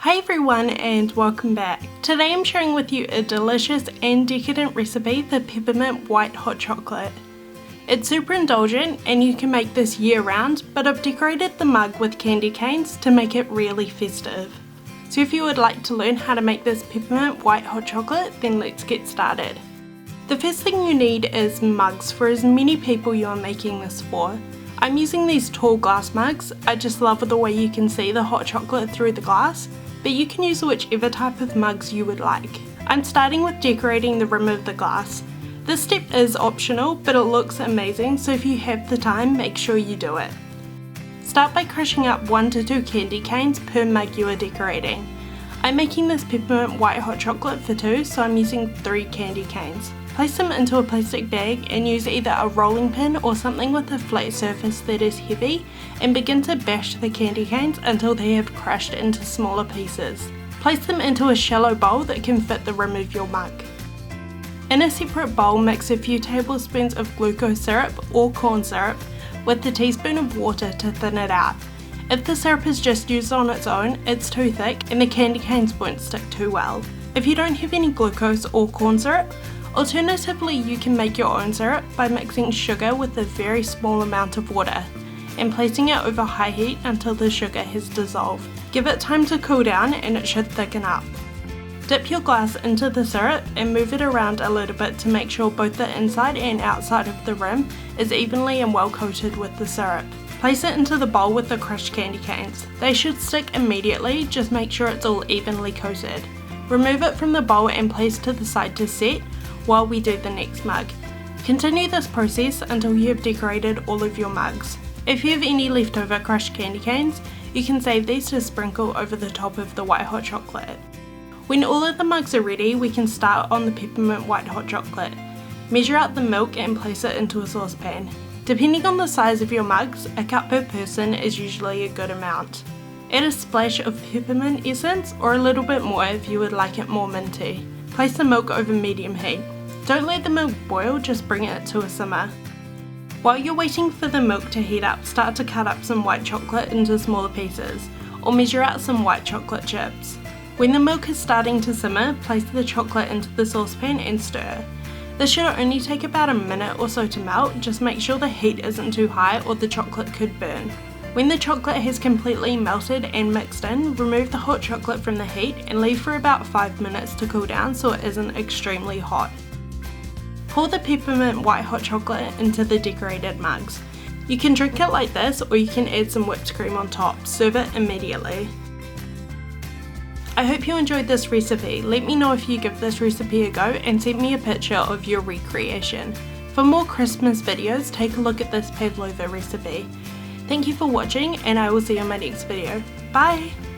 Hi everyone and welcome back. Today I'm sharing with you a delicious and decadent recipe for peppermint white hot chocolate. It's super indulgent and you can make this year round, but I've decorated the mug with candy canes to make it really festive. So if you would like to learn how to make this peppermint white hot chocolate, then let's get started. The first thing you need is mugs for as many people you are making this for. I'm using these tall glass mugs. I just love the way you can see the hot chocolate through the glass, but you can use whichever type of mugs you would like. I'm starting with decorating the rim of the glass. This step is optional, but it looks amazing, so if you have the time, make sure you do it. Start by crushing up 1 to 2 candy canes per mug you are decorating. I'm making this peppermint white hot chocolate for 2, so I'm using 3 candy canes. Place them into a plastic bag and use either a rolling pin or something with a flat surface that is heavy, and begin to bash the candy canes until they have crushed into smaller pieces. Place them into a shallow bowl that can fit the rim of your mug. In a separate bowl, mix a few tablespoons of glucose syrup or corn syrup with a teaspoon of water to thin it out. If the syrup is just used on its own, it's too thick and the candy canes won't stick too well. If you don't have any glucose or corn syrup, alternatively, you can make your own syrup by mixing sugar with a very small amount of water and placing it over high heat until the sugar has dissolved. Give it time to cool down and it should thicken up. Dip your glass into the syrup and move it around a little bit to make sure both the inside and outside of the rim is evenly and well coated with the syrup. Place it into the bowl with the crushed candy canes. They should stick immediately, just make sure it's all evenly coated. Remove it from the bowl and place to the side to set while we do the next mug. Continue this process until you have decorated all of your mugs. If you have any leftover crushed candy canes, you can save these to sprinkle over the top of the white hot chocolate. When all of the mugs are ready, we can start on the peppermint white hot chocolate. Measure out the milk and place it into a saucepan. Depending on the size of your mugs, a cup per person is usually a good amount. Add a splash of peppermint essence or a little bit more if you would like it more minty. Place the milk over medium heat. Don't let the milk boil, just bring it to a simmer. While you're waiting for the milk to heat up, start to cut up some white chocolate into smaller pieces, or measure out some white chocolate chips. When the milk is starting to simmer, place the chocolate into the saucepan and stir. This should only take about a minute or so to melt, just make sure the heat isn't too high or the chocolate could burn. When the chocolate has completely melted and mixed in, remove the hot chocolate from the heat and leave for about 5 minutes to cool down so it isn't extremely hot. Pour the peppermint white hot chocolate into the decorated mugs. You can drink it like this or you can add some whipped cream on top. Serve it immediately. I hope you enjoyed this recipe. Let me know if you give this recipe a go and send me a picture of your recreation. For more Christmas videos, take a look at this pavlova recipe. Thank you for watching and I will see you in my next video. Bye!